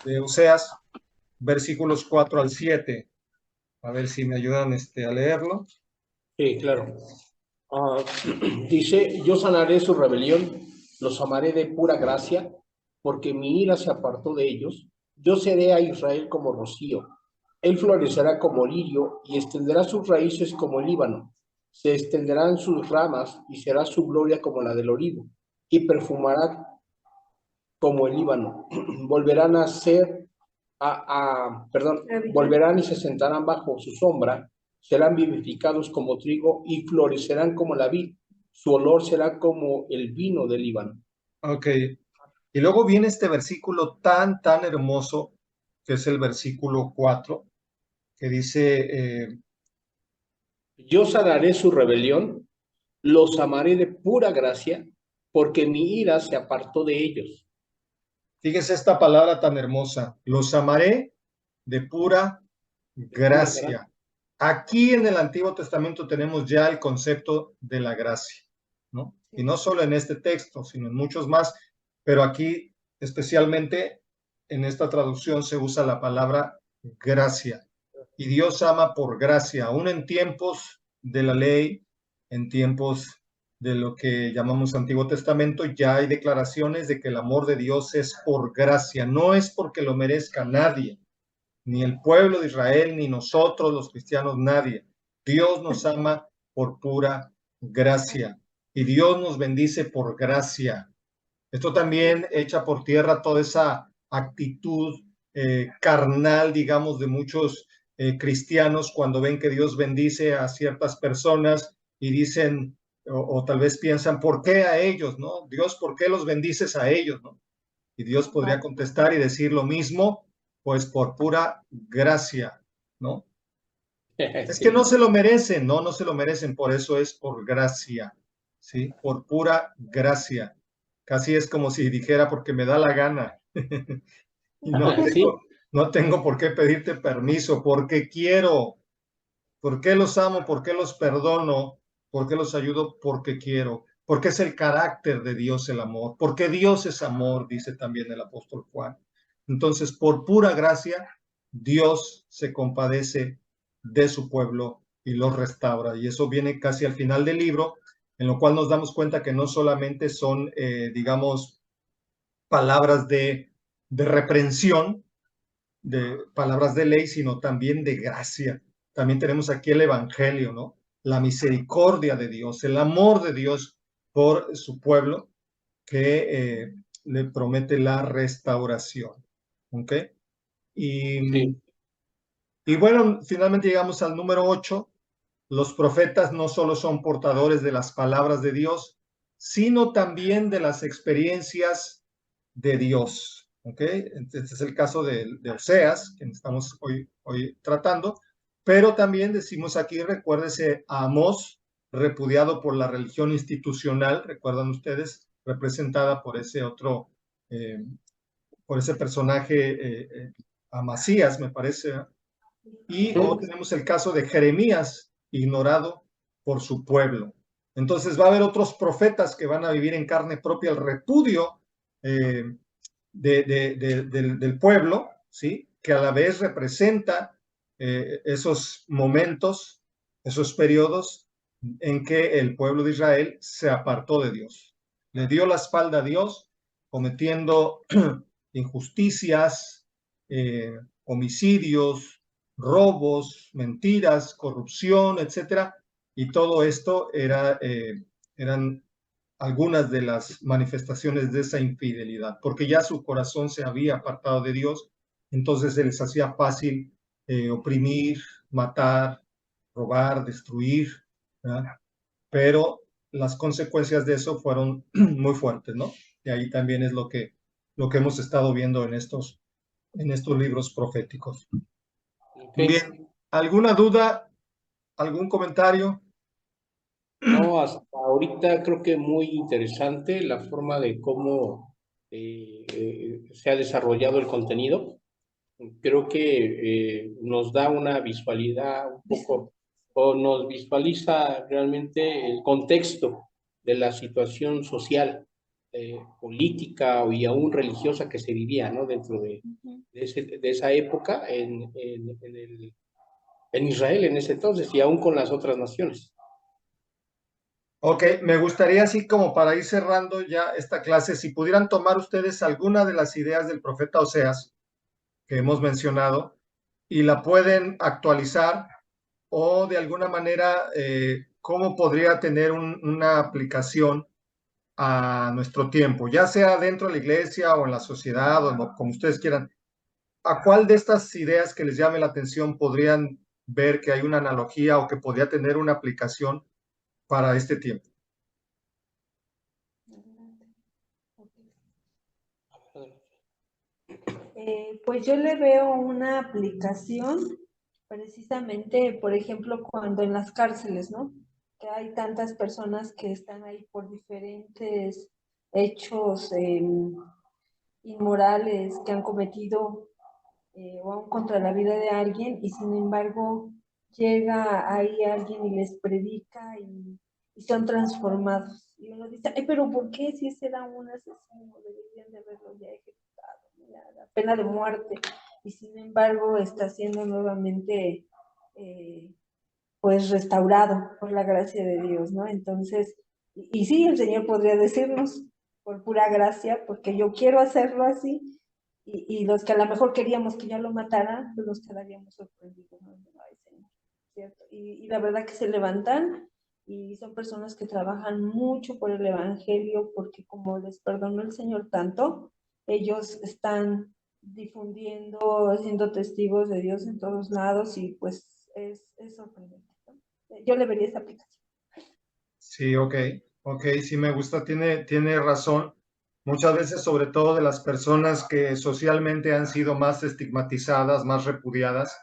de Oseas, versículos 4 al 7. A ver si me ayudan a leerlo. Sí, claro. Dice, yo sanaré su rebelión, los amaré de pura gracia, porque mi ira se apartó de ellos. Yo seré a Israel como rocío. Él florecerá como lirio y extenderá sus raíces como el Líbano. Se extenderán sus ramas y será su gloria como la del olivo, y perfumará como el Líbano. Volverán a ser, volverán y se sentarán bajo su sombra, serán vivificados como trigo y florecerán como la vid. Su olor será como el vino del Líbano. Ok. Y luego viene este versículo tan, tan hermoso, que es el versículo 4, que dice, Yo sanaré su rebelión, los amaré de pura gracia, porque mi ira se apartó de ellos. fíjese esta palabra tan hermosa, los amaré de pura gracia. Aquí en el Antiguo Testamento tenemos ya el concepto de la gracia, ¿no? Y no solo en este texto, sino en muchos más, pero aquí especialmente en esta traducción se usa la palabra gracia. Y Dios ama por gracia, aún en tiempos de la ley, en tiempos de lo que llamamos Antiguo Testamento, ya hay declaraciones de que el amor de Dios es por gracia, no es porque lo merezca nadie, ni el pueblo de Israel, ni nosotros los cristianos, nadie. Dios nos ama por pura gracia y Dios nos bendice por gracia. Esto también echa por tierra toda esa actitud carnal, digamos, de muchos cristianos cuando ven que Dios bendice a ciertas personas y dicen, o tal vez piensan, ¿por qué a ellos, no? Dios, ¿por qué los bendices a ellos, no? Y Dios podría contestar y decir lo mismo, pues por pura gracia, ¿no? Es que no se lo merecen, no se lo merecen, por eso es por gracia, ¿sí? Por pura gracia. Casi es como si dijera porque me da la gana. Y ¿Sí? no tengo por qué pedirte permiso, porque quiero. ¿Por qué los amo? ¿Por qué los perdono? ¿Por qué los ayudo? Porque quiero. Porque es el carácter de Dios el amor. Porque Dios es amor, dice también el apóstol Juan. Entonces, por pura gracia, Dios se compadece de su pueblo y los restaura. Y eso viene casi al final del libro, en lo cual nos damos cuenta que no solamente son, digamos, palabras de reprensión, de palabras de ley, sino también de gracia. También tenemos aquí el Evangelio, ¿no? La misericordia de Dios, el amor de Dios por su pueblo que le promete la restauración. ¿Ok? Sí. Y bueno, finalmente llegamos al número 8. Los profetas no solo son portadores de las palabras de Dios, sino también de las experiencias de Dios. ¿Ok? Este es el caso de Oseas, que estamos hoy tratando, pero también decimos aquí, recuérdese a Amós, repudiado por la religión institucional, recuerdan ustedes, representada por ese otro, por ese personaje, Amasías, me parece, ¿eh? Y luego tenemos el caso de Jeremías, ignorado por su pueblo. Entonces va a haber otros profetas que van a vivir en carne propia el repudio del pueblo, ¿sí? que a la vez representa esos momentos, esos periodos en que el pueblo de Israel se apartó de Dios. Le dio la espalda a Dios, cometiendo injusticias, homicidios, robos, mentiras, corrupción, etcétera. Y todo esto eran algunas de las manifestaciones de esa infidelidad, porque ya su corazón se había apartado de Dios, entonces se les hacía fácil oprimir, matar, robar, destruir, ¿verdad? Pero las consecuencias de eso fueron muy fuertes, ¿no? Y ahí también es lo que hemos estado viendo en estos libros proféticos. Okay. Bien, ¿alguna duda? ¿Algún comentario? No, hasta ahorita creo que muy interesante la forma de cómo se ha desarrollado el contenido. Creo que nos da una visualidad un poco, o nos visualiza realmente el contexto de la situación social, política y aún religiosa que se vivía, ¿no? Dentro de esa época en Israel en ese entonces y aún con las otras naciones. Ok, me gustaría así como para ir cerrando ya esta clase, si pudieran tomar ustedes alguna de las ideas del profeta Oseas que hemos mencionado y la pueden actualizar o de alguna manera cómo podría tener una aplicación a nuestro tiempo, ya sea dentro de la iglesia o en la sociedad o como ustedes quieran. ¿A cuál de estas ideas que les llame la atención podrían ver que hay una analogía o que podría tener una aplicación para este tiempo? Pues yo le veo una aplicación precisamente, por ejemplo, cuando en las cárceles, ¿no? Que hay tantas personas que están ahí por diferentes hechos inmorales que han cometido o aún contra la vida de alguien y sin embargo llega ahí alguien y les predica y son transformados. Y uno dice, ay, pero ¿por qué si ese era un asesino? Deberían de haberlo ya ejecutado, ya, la pena de muerte. Y sin embargo está siendo nuevamente pues restaurado por la gracia de Dios, ¿no? Entonces, y sí, el Señor podría decirnos por pura gracia, porque yo quiero hacerlo así, y los que a lo mejor queríamos que ya lo mataran, pues nos quedaríamos sorprendidos, ¿no? Ay, Señor, ¿cierto? Y la verdad que se levantan y son personas que trabajan mucho por el Evangelio, porque como les perdonó el Señor tanto, ellos están difundiendo, siendo testigos de Dios en todos lados y pues es sorprendente. Yo le vería esa aplicación. Sí, ok, sí me gusta, tiene razón. Muchas veces, sobre todo de las personas que socialmente han sido más estigmatizadas, más repudiadas,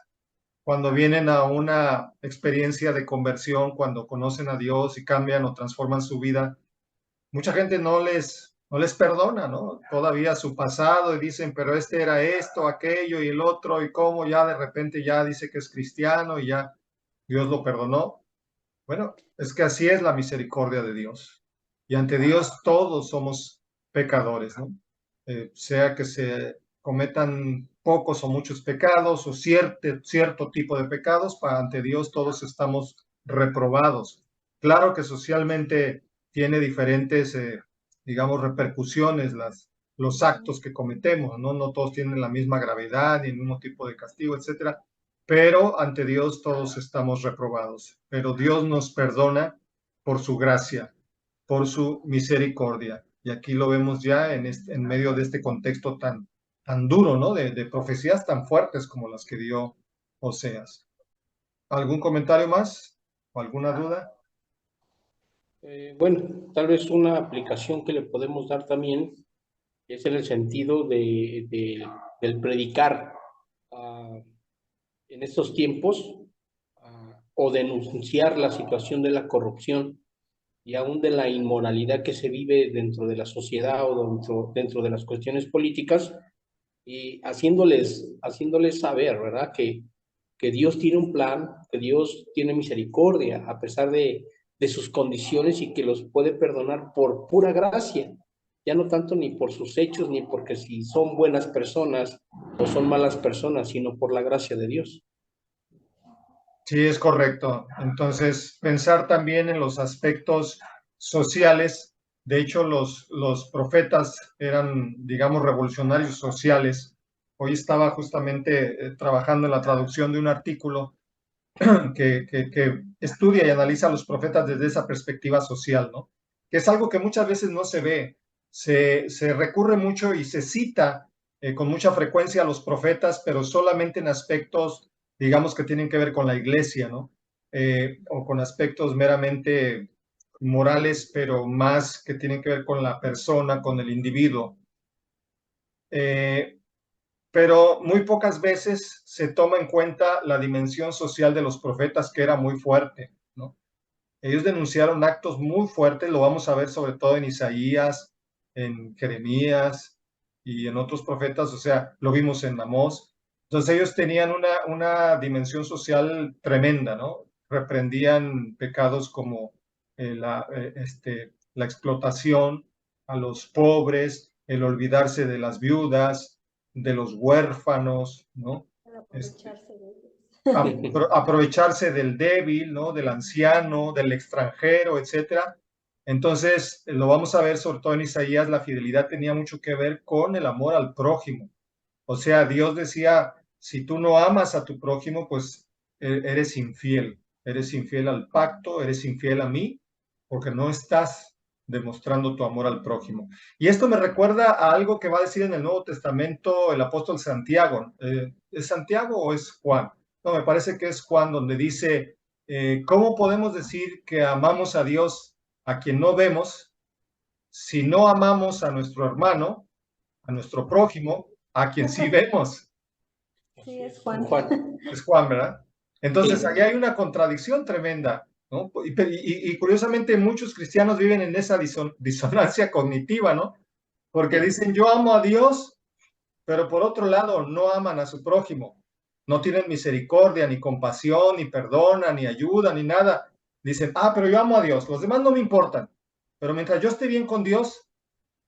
cuando vienen a una experiencia de conversión, cuando conocen a Dios y cambian o transforman su vida, mucha gente no les perdona, ¿no? Todavía su pasado y dicen, pero este era esto, aquello y el otro, y cómo ya de repente ya dice que es cristiano y ya Dios lo perdonó. Bueno, es que así es la misericordia de Dios. Y ante Dios todos somos pecadores, ¿no? Sea que se cometan pocos o muchos pecados o cierto tipo de pecados, ante Dios todos estamos reprobados. Claro que socialmente tiene diferentes, digamos, repercusiones los actos que cometemos, ¿no? No todos tienen la misma gravedad ni el mismo tipo de castigo, etcétera, pero ante Dios todos estamos reprobados. Pero Dios nos perdona por su gracia, por su misericordia. Y aquí lo vemos ya en medio de este contexto tan duro, ¿no? De profecías tan fuertes como las que dio Oseas. ¿Algún comentario más? ¿O alguna duda? Bueno, tal vez una aplicación que le podemos dar también es en el sentido del predicar en estos tiempos o denunciar la situación de la corrupción y aún de la inmoralidad que se vive dentro de la sociedad o dentro de las cuestiones políticas y haciéndoles saber, ¿verdad? Que Dios tiene un plan, que Dios tiene misericordia a pesar de sus condiciones y que los puede perdonar por pura gracia. ya no tanto ni por sus hechos, ni porque si son buenas personas o son malas personas, sino por la gracia de Dios. Sí, es correcto. Entonces, pensar también en los aspectos sociales. De hecho, los profetas eran, digamos, revolucionarios sociales. Hoy estaba justamente trabajando en la traducción de un artículo que estudia y analiza a los profetas desde esa perspectiva social, ¿no? Que es algo que muchas veces no se ve. Se recurre mucho y se cita con mucha frecuencia a los profetas, pero solamente en aspectos, digamos, que tienen que ver con la iglesia, ¿no? O con aspectos meramente morales, pero más que tienen que ver con la persona, con el individuo. Pero muy pocas veces se toma en cuenta la dimensión social de los profetas, que era muy fuerte, ¿no? Ellos denunciaron actos muy fuertes, lo vamos a ver sobre todo en Isaías, en Jeremías y en otros profetas, o sea, lo vimos en Amós. Entonces ellos tenían una dimensión social tremenda, ¿no? Reprendían pecados como la explotación a los pobres, el olvidarse de las viudas, de los huérfanos, ¿no? Aprovecharse de ellos. Aprovecharse del débil, ¿no? Del anciano, del extranjero, etcétera. Entonces, lo vamos a ver sobre todo en Isaías, la fidelidad tenía mucho que ver con el amor al prójimo. O sea, Dios decía, si tú no amas a tu prójimo, pues eres infiel al pacto, eres infiel a mí, porque no estás demostrando tu amor al prójimo. Y esto me recuerda a algo que va a decir en el Nuevo Testamento el apóstol Santiago. ¿Es Santiago o es Juan? No, me parece que es Juan, donde dice, ¿cómo podemos decir que amamos a Dios a quien no vemos si no amamos a nuestro hermano, a nuestro prójimo, a quien sí vemos? Sí, es Juan. Es Juan, ¿verdad? Entonces, Sí. allá hay una contradicción tremenda, ¿no? Y curiosamente muchos cristianos viven en esa disonancia cognitiva, ¿no? Porque dicen, yo amo a Dios, pero por otro lado no aman a su prójimo. No tienen misericordia, ni compasión, ni perdonan, ni ayudan, ni nada. Dicen, pero yo amo a Dios, los demás no me importan. Pero mientras yo esté bien con Dios,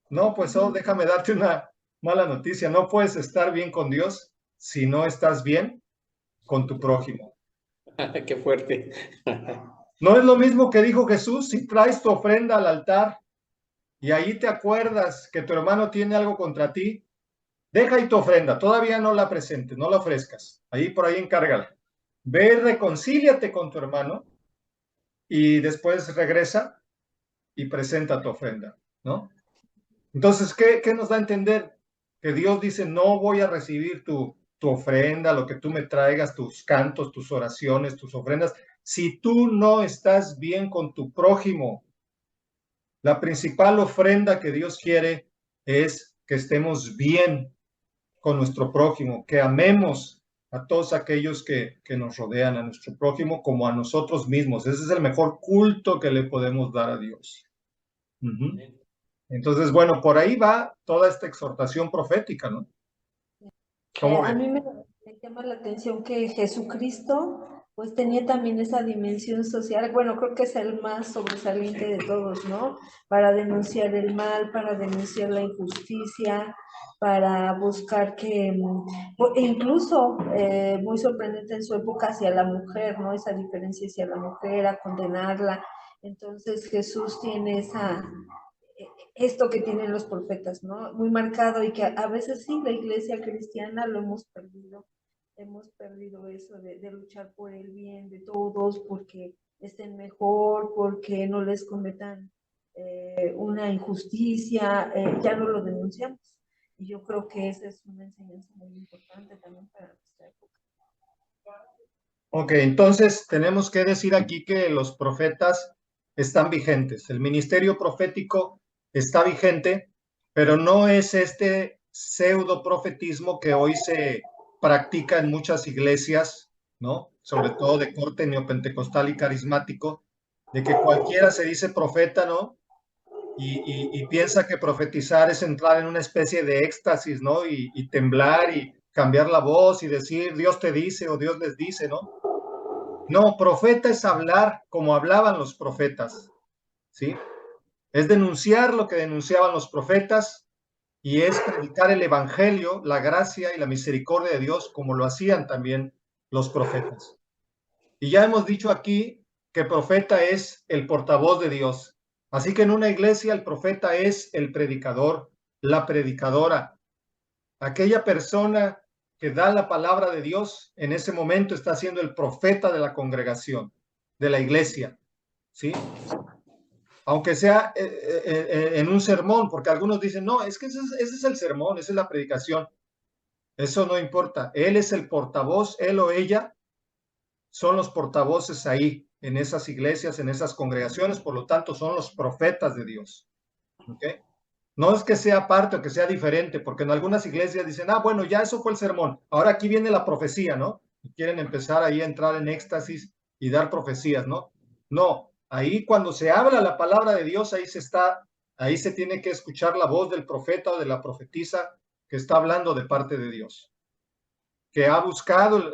no, pues déjame darte una mala noticia. No puedes estar bien con Dios si no estás bien con tu prójimo. Qué fuerte. No es lo mismo que dijo Jesús, si traes tu ofrenda al altar y ahí te acuerdas que tu hermano tiene algo contra ti, deja ahí tu ofrenda, todavía no la presentes, no la ofrezcas, ahí por ahí encárgala. Ve, reconcíliate con tu hermano y después regresa y presenta tu ofrenda, ¿no? Entonces, ¿qué nos da a entender? Que Dios dice, no voy a recibir tu ofrenda, lo que tú me traigas, tus cantos, tus oraciones, tus ofrendas, si tú no estás bien con tu prójimo. La principal ofrenda que Dios quiere es que estemos bien con nuestro prójimo, que amemos a todos aquellos que nos rodean, a nuestro prójimo como a nosotros mismos. Ese es el mejor culto que le podemos dar a Dios. Entonces, bueno, por ahí va toda esta exhortación profética, ¿no? A mí me llama la atención que Jesucristo pues tenía también esa dimensión social, bueno, creo que es el más sobresaliente de todos, ¿no? Para denunciar el mal, para denunciar la injusticia, para buscar que, incluso muy sorprendente en su época hacia la mujer, ¿no? Esa diferencia hacia la mujer, a condenarla. Entonces Jesús tiene esto que tienen los profetas, ¿no? Muy marcado y que a veces sí, la iglesia cristiana lo hemos perdido eso de luchar por el bien de todos, porque estén mejor, porque no les cometan una injusticia, ya no lo denunciamos. Y yo creo que esa es una enseñanza muy importante también para nuestra época. Ok, entonces tenemos que decir aquí que los profetas están vigentes. El ministerio profético está vigente, pero no es este pseudo profetismo que hoy se practica en muchas iglesias, ¿no? Sobre todo de corte neopentecostal y carismático, de que cualquiera se dice profeta, ¿no? Y piensa que profetizar es entrar en una especie de éxtasis, ¿no? Y temblar y cambiar la voz y decir Dios te dice o Dios les dice, ¿no? No, profeta es hablar como hablaban los profetas, ¿sí? Es denunciar lo que denunciaban los profetas y es predicar el evangelio, la gracia y la misericordia de Dios, como lo hacían también los profetas. Y ya hemos dicho aquí que profeta es el portavoz de Dios. Así que en una iglesia el profeta es el predicador, la predicadora, aquella persona que da la palabra de Dios. En ese momento está siendo el profeta de la congregación, de la iglesia, ¿sí? Aunque sea en un sermón, porque algunos dicen, no, es que ese es el sermón, esa es la predicación. Eso no importa. Él es el portavoz, él o ella son los portavoces ahí, en esas iglesias, en esas congregaciones, por lo tanto son los profetas de Dios. ¿Okay? No es que sea parte o que sea diferente, porque en algunas iglesias dicen, ah, bueno, ya eso fue el sermón, ahora aquí viene la profecía, ¿no? Y quieren empezar ahí a entrar en éxtasis y dar profecías, ¿no? No, ahí cuando se habla la palabra de Dios, ahí se tiene que escuchar la voz del profeta o de la profetisa que está hablando de parte de Dios, que ha buscado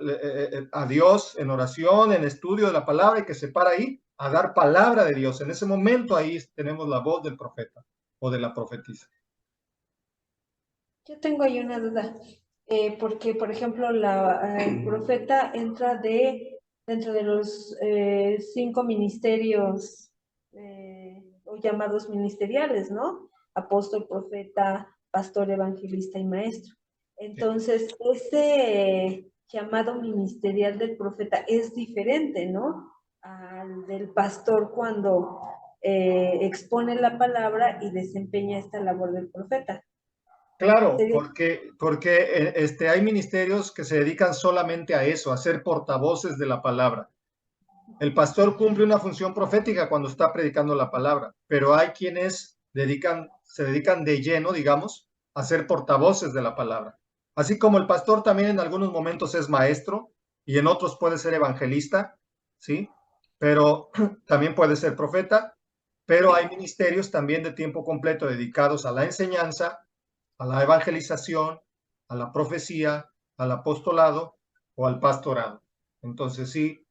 a Dios en oración, en estudio de la palabra y que se para ahí a dar palabra de Dios. En ese momento ahí tenemos la voz del profeta o de la profetisa. Yo tengo ahí una duda, porque, por ejemplo, el profeta entra dentro de los 5 ministerios o llamados ministeriales, ¿no? Apóstol, profeta, pastor, evangelista y maestro. Entonces, ese llamado ministerial del profeta es diferente, ¿no? Al del pastor cuando expone la palabra y desempeña esta labor del profeta. Claro, porque hay ministerios que se dedican solamente a eso, a ser portavoces de la palabra. El pastor cumple una función profética cuando está predicando la palabra, pero hay quienes se dedican de lleno, digamos, a ser portavoces de la palabra. Así como el pastor también en algunos momentos es maestro y en otros puede ser evangelista, ¿sí? Pero también puede ser profeta, pero hay ministerios también de tiempo completo dedicados a la enseñanza, a la evangelización, a la profecía, al apostolado o al pastorado. Entonces sí,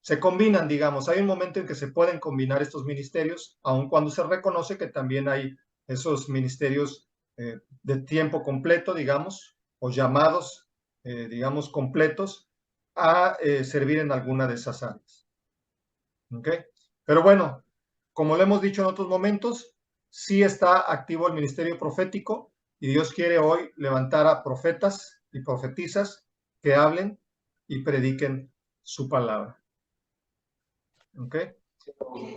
se combinan, digamos, hay un momento en que se pueden combinar estos ministerios, aun cuando se reconoce que también hay esos ministerios de tiempo completo, digamos, o llamados, digamos, completos a servir en alguna de esas áreas. ¿Okay? Pero bueno, como lo hemos dicho en otros momentos, sí está activo el ministerio profético y Dios quiere hoy levantar a profetas y profetisas que hablen y prediquen su palabra. ¿Okay?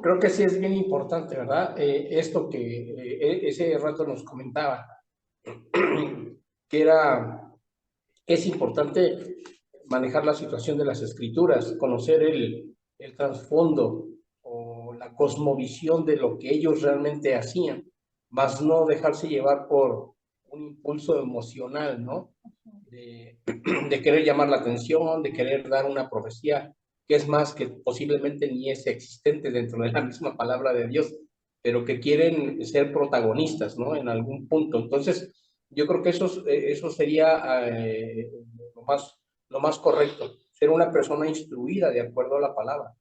Creo que sí es bien importante, ¿verdad? Esto que ese rato nos comentaba, que es importante manejar la situación de las escrituras, conocer el trasfondo o la cosmovisión de lo que ellos realmente hacían, más no dejarse llevar por un impulso emocional, ¿no? De querer llamar la atención, de querer dar una profecía que es más que posiblemente ni es existente dentro de la misma palabra de Dios, pero que quieren ser protagonistas, ¿no? En algún punto. Entonces, yo creo que eso sería lo más correcto, ser una persona instruida de acuerdo a la palabra.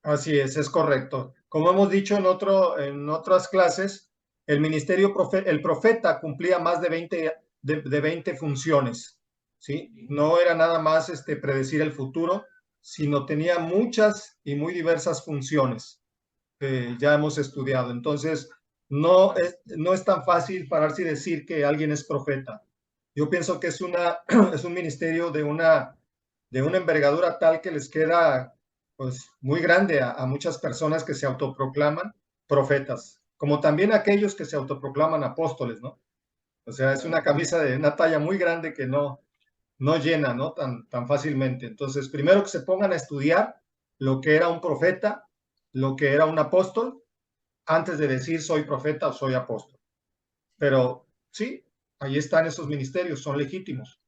Así es correcto. Como hemos dicho en otras clases, el el profeta cumplía más de 20 funciones, ¿sí? No era nada más predecir el futuro, sino tenía muchas y muy diversas funciones que ya hemos estudiado. Entonces, no es tan fácil pararse y decir que alguien es profeta. Yo pienso que es un ministerio de una envergadura tal que les queda pues muy grande a muchas personas que se autoproclaman profetas, como también aquellos que se autoproclaman apóstoles, ¿no? O sea, es una camisa de una talla muy grande que no llena, ¿no? Tan fácilmente. Entonces, primero que se pongan a estudiar lo que era un profeta, lo que era un apóstol, antes de decir soy profeta o soy apóstol. Pero sí, ahí están esos ministerios, son legítimos.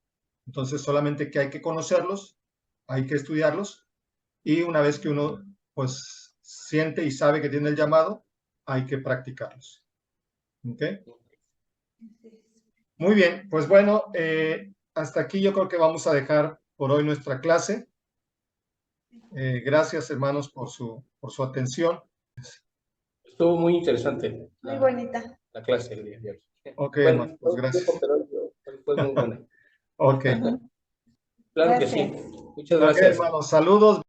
Entonces, solamente que hay que conocerlos, hay que estudiarlos, y una vez que uno pues siente y sabe que tiene el llamado, hay que practicarlos. ¿Okay? Muy bien, pues bueno, hasta aquí yo creo que vamos a dejar por hoy nuestra clase. Gracias, hermanos, por su atención. Estuvo muy interesante Muy bonita. la clase el día de hoy. Ok, Bueno, hermano, pues gracias. pero fue muy buena. Ok, Claro que sí. Gracias. Muchas ok, gracias. hermano, saludos.